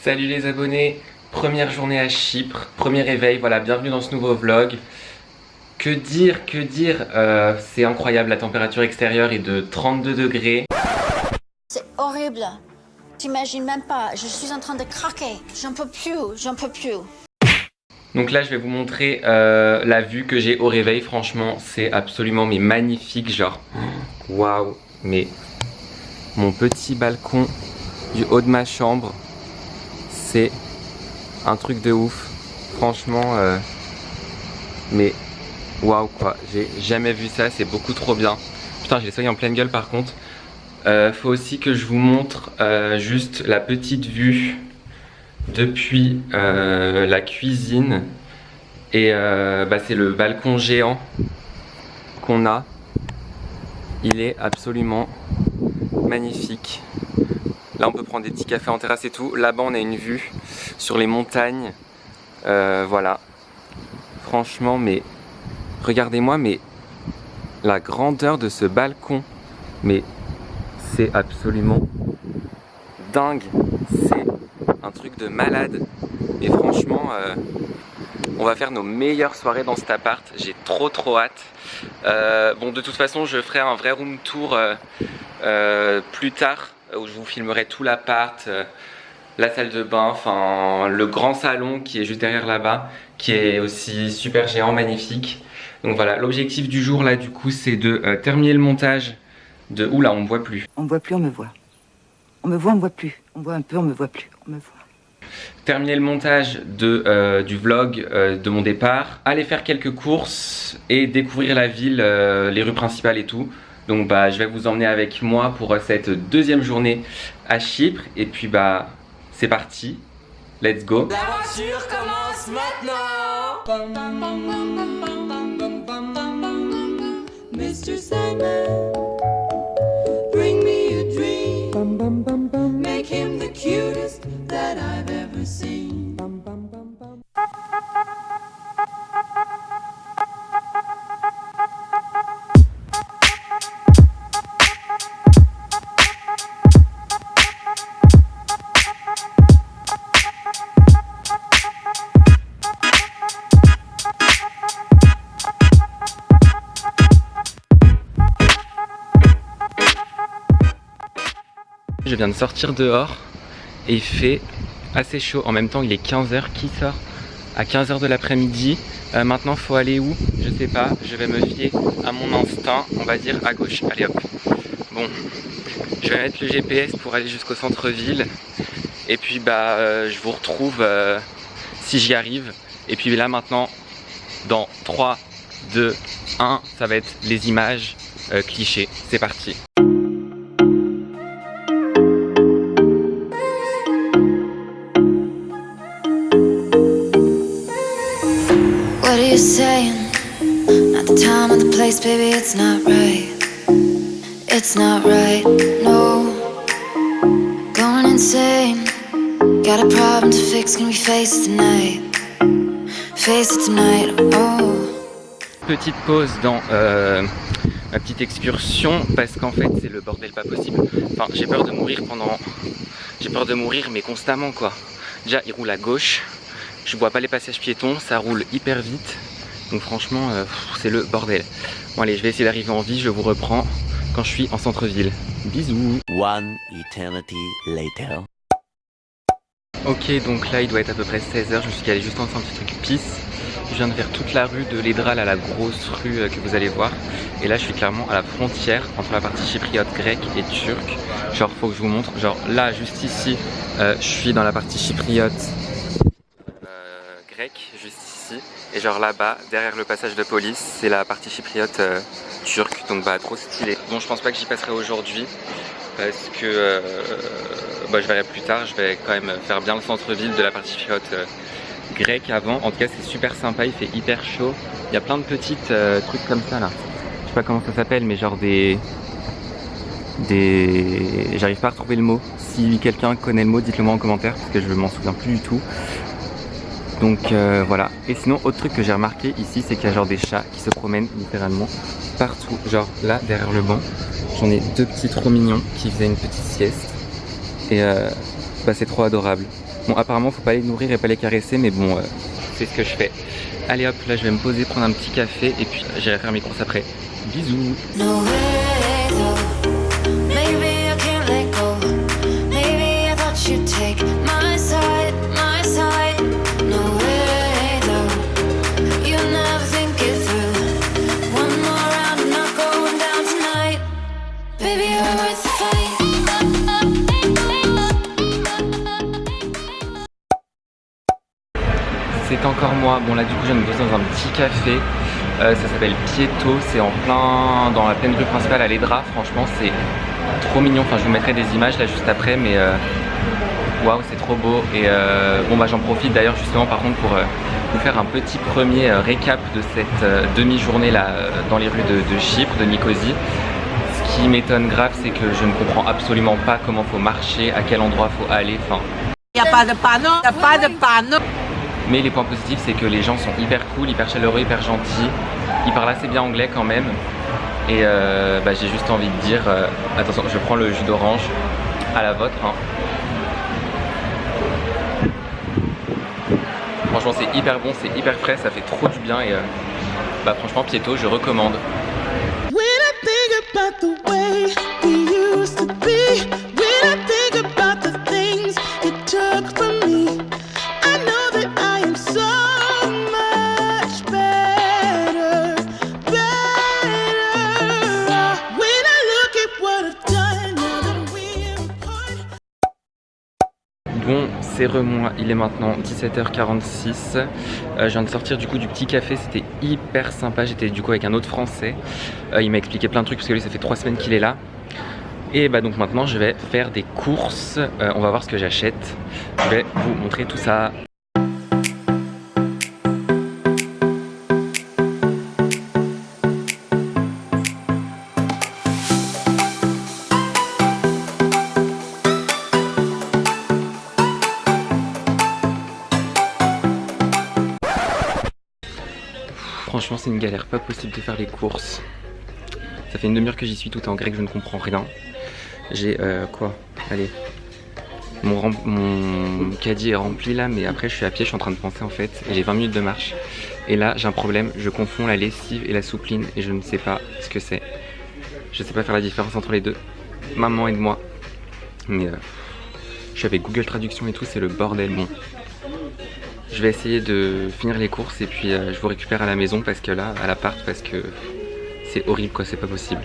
Salut les abonnés, première journée à Chypre, premier réveil, voilà, bienvenue dans ce nouveau vlog. Que dire, c'est incroyable, la température extérieure est de 32 degrés. C'est horrible, t'imagines même pas, je suis en train de craquer, j'en peux plus. Donc là je vais vous montrer la vue que j'ai au réveil, franchement c'est absolument magnifique, genre waouh, mais mon petit balcon du haut de ma chambre, c'est un truc de ouf, franchement, mais waouh quoi, j'ai jamais vu ça, c'est beaucoup trop bien. Putain, j'ai les soleils en pleine gueule par contre. Faut aussi que je vous montre juste la petite vue depuis la cuisine. Et c'est le balcon géant qu'on a. Il est absolument magnifique. Là on peut prendre des petits cafés en terrasse et tout. Là-bas on a une vue sur les montagnes. Voilà. Franchement, mais regardez-moi, mais la grandeur de ce balcon. Mais c'est absolument dingue. C'est un truc de malade. Et franchement, on va faire nos meilleures soirées dans cet appart. J'ai trop hâte. Bon, de toute façon, je ferai un vrai room tour plus tard, où je vous filmerai tout l'appart, la salle de bain, enfin le grand salon qui est juste derrière là-bas, qui est aussi super géant, magnifique. Donc voilà, l'objectif du jour là, du coup, c'est de terminer le montage de... Oula, on me voit plus. On me voit plus, on me voit. On me voit, on me voit plus. On voit un peu, on me voit plus. On me voit. Terminer le montage du vlog de mon départ, aller faire quelques courses et découvrir la ville, les rues principales et tout. Donc je vais vous emmener avec moi pour cette deuxième journée à Chypre. Et puis c'est parti, let's go. La voiture commence maintenant. Mr. Sandman, bring me a dream. Make him the cutest that I've ever seen. Je viens de sortir dehors et il fait assez chaud. En même temps, il est 15h. Qui sort à 15h de l'après-midi? Maintenant, faut aller où? Je sais pas. Je vais me fier à mon instinct. On va dire à gauche. Allez hop. Bon, je vais mettre le GPS pour aller jusqu'au centre-ville. Et puis, je vous retrouve si j'y arrive. Et puis là, maintenant, dans 3, 2, 1, ça va être les images clichés. C'est parti. What are you saying? Not the time or the place, baby, it's not right. It's not right, no. Going insane. Got a problem to fix, can we face it tonight? Face it tonight, oh. Petite pause dans ma petite excursion parce qu'en fait c'est le bordel pas possible. Enfin, j'ai peur de mourir mais constamment quoi. Déjà il roule à gauche. Je vois pas les passages piétons, ça roule hyper vite. Donc franchement, c'est le bordel. Bon allez, je vais essayer d'arriver en vie, je vous reprends quand je suis en centre-ville. Bisous. One eternity later. Ok, donc là il doit être à peu près 16h, je me suis calé juste en train de petit truc pisse. Je viens de faire toute la rue de l'Edral à la grosse rue que vous allez voir. Et là je suis clairement à la frontière entre la partie chypriote grecque et turque. Genre faut que je vous montre, genre là juste ici, je suis dans la partie chypriote juste ici, et genre là-bas derrière le passage de police c'est la partie chypriote turque, donc trop stylé. Bon, je pense pas que j'y passerai aujourd'hui parce que je verrai plus tard. Je vais quand même faire bien le centre-ville de la partie chypriote grecque avant. En tout cas c'est super sympa, il fait hyper chaud, il y a plein de petites trucs comme ça là, je sais pas comment ça s'appelle, mais genre j'arrive pas à retrouver le mot. Si quelqu'un connaît le mot, dites-le moi en commentaire parce que je m'en souviens plus du tout. Donc voilà. Et sinon, autre truc que j'ai remarqué ici, c'est qu'il y a genre des chats qui se promènent littéralement partout. Genre là, derrière le banc, j'en ai deux petits trop mignons qui faisaient une petite sieste. Et c'est trop adorable. Bon, apparemment faut pas les nourrir et pas les caresser, mais bon, c'est ce que je fais. Allez hop, là je vais me poser, prendre un petit café et puis j'irai faire mes courses après. Bisous. No way though. Maybe I can't let go. Maybe I thought you'd take my side, my side. No way though. You never think it through. One more round, I'm not going down tonight. Baby, you're worth the fight. C'est encore moi. Bon là du coup je viens de me poser dans un petit café. Ça s'appelle Pietto, c'est en plein dans la pleine rue principale à l'Edra. Franchement c'est trop mignon. Enfin je vous mettrai des images là juste après, mais waouh c'est trop beau. Et bon bah j'en profite d'ailleurs justement par contre pour vous faire un petit premier récap de cette demi-journée là dans les rues de Chypre, de Nicosie. Ce qui m'étonne grave, c'est que je ne comprends absolument pas comment faut marcher, à quel endroit faut aller. Enfin. Il n'y a pas de panneau, il n'y a pas de panneau. Mais les points positifs, c'est que les gens sont hyper cool, hyper chaleureux, hyper gentils. Ils parlent assez bien anglais quand même. Et bah, j'ai juste envie de dire, attention, je prends le jus d'orange à la vôtre. Hein. Franchement, c'est hyper bon, c'est hyper frais, ça fait trop du bien. Et bah, franchement, Pietto, je recommande. Bon, c'est moi, il est maintenant 17h46. Je viens de sortir du coup du petit café, c'était hyper sympa. J'étais du coup avec un autre français. Il m'a expliqué plein de trucs parce que lui ça fait 3 semaines qu'il est là. Et bah donc maintenant je vais faire des courses. On va voir ce que j'achète. Je vais vous montrer tout ça. Franchement c'est une galère pas possible de faire les courses. Ça fait une demi-heure que j'y suis, tout est en grec, je ne comprends rien. J'ai quoi? Allez. Mon caddie est rempli là, mais après je suis à pied, je suis en train de penser en fait. Et j'ai 20 minutes de marche. Et là j'ai un problème, je confonds la lessive et la soupline et je ne sais pas ce que c'est. Je sais pas faire la différence entre les deux. Maman aide-moi. Mais je suis avec Google Traduction et tout, c'est le bordel. Bon. Je vais essayer de finir les courses et puis je vous récupère à la maison parce que là, à l'appart, parce que c'est horrible quoi, c'est pas possible.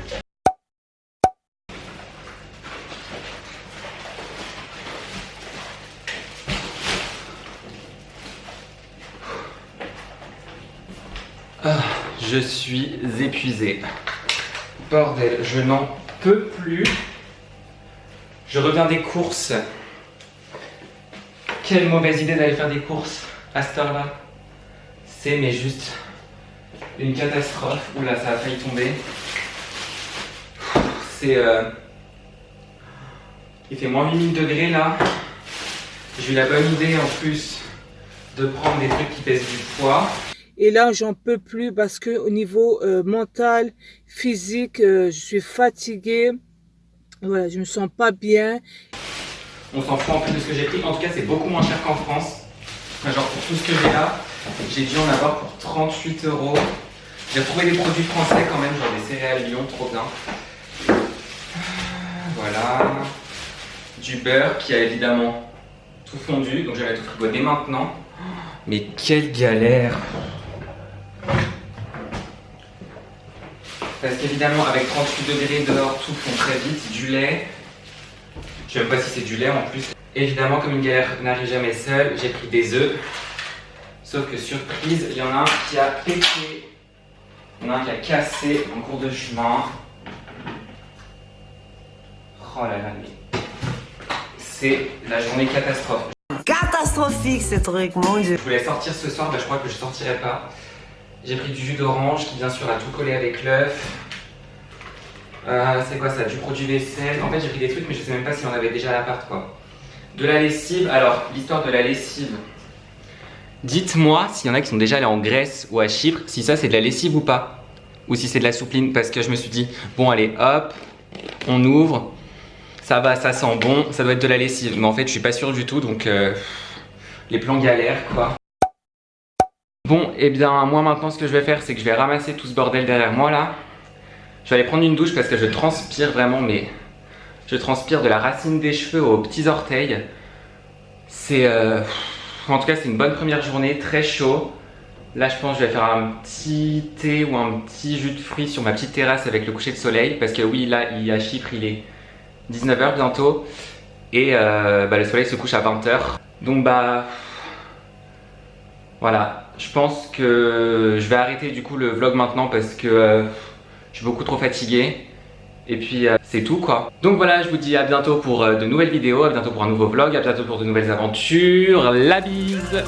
Je suis épuisé. Bordel, je n'en peux plus. Je reviens des courses. Quelle mauvaise idée d'aller faire des courses à cette heure-là. C'est mais juste une catastrophe. Oula, ça a failli tomber. C'est il fait moins 8000 degrés là. J'ai eu la bonne idée en plus de prendre des trucs qui pèsent du poids. Et là, j'en peux plus parce que au niveau mental, physique, je suis fatiguée. Voilà, je me sens pas bien. On s'en fout en plus de ce que j'ai pris. En tout cas, c'est beaucoup moins cher qu'en France. Enfin, genre pour tout ce que j'ai là, j'ai dû en avoir pour 38 €. J'ai retrouvé des produits français quand même, genre des céréales Lyon, trop bien. Voilà. Du beurre qui a évidemment tout fondu, donc je vais mettre au frigo dès maintenant. Mais quelle galère! Parce qu'évidemment, avec 38 degrés dehors, tout fond très vite. Du lait. Je sais même pas si c'est du lait en plus. Évidemment, comme une galère n'arrive jamais seule, j'ai pris des œufs. Sauf que surprise, il y en a un qui a pété. Il y en a un qui a cassé en cours de chemin. Oh là là, mais c'est la journée catastrophe. Catastrophique ce truc, mon Dieu. Je voulais sortir ce soir, je crois que je sortirai pas. J'ai pris du jus d'orange qui bien sûr a tout collé avec l'œuf. C'est quoi ça? Du produit vaisselle. En fait j'ai pris des trucs mais je sais même pas si on avait déjà à l'appart quoi. De la lessive. Alors l'histoire de la lessive. Dites-moi s'il y en a qui sont déjà allés en Grèce ou à Chypre, si ça c'est de la lessive ou pas. Ou si c'est de la soupline, parce que je me suis dit, bon allez hop, on ouvre. Ça va, ça sent bon, ça doit être de la lessive. Mais en fait je suis pas sûr du tout donc les plans galères quoi. Bon, et bien moi maintenant ce que je vais faire c'est que je vais ramasser tout ce bordel derrière moi là. Je vais aller prendre une douche parce que je transpire vraiment, mais je transpire de la racine des cheveux aux petits orteils. C'est en tout cas c'est une bonne première journée, très chaud. Là je pense que je vais faire un petit thé ou un petit jus de fruits sur ma petite terrasse avec le coucher de soleil. Parce que oui là à Chypre il est 19 h bientôt. Et le soleil se couche à 20 h. Donc bah voilà, je pense que je vais arrêter du coup le vlog maintenant parce que je suis beaucoup trop fatigué. Et puis c'est tout quoi. Donc voilà, je vous dis à bientôt pour de nouvelles vidéos, à bientôt pour un nouveau vlog, à bientôt pour de nouvelles aventures. La bise!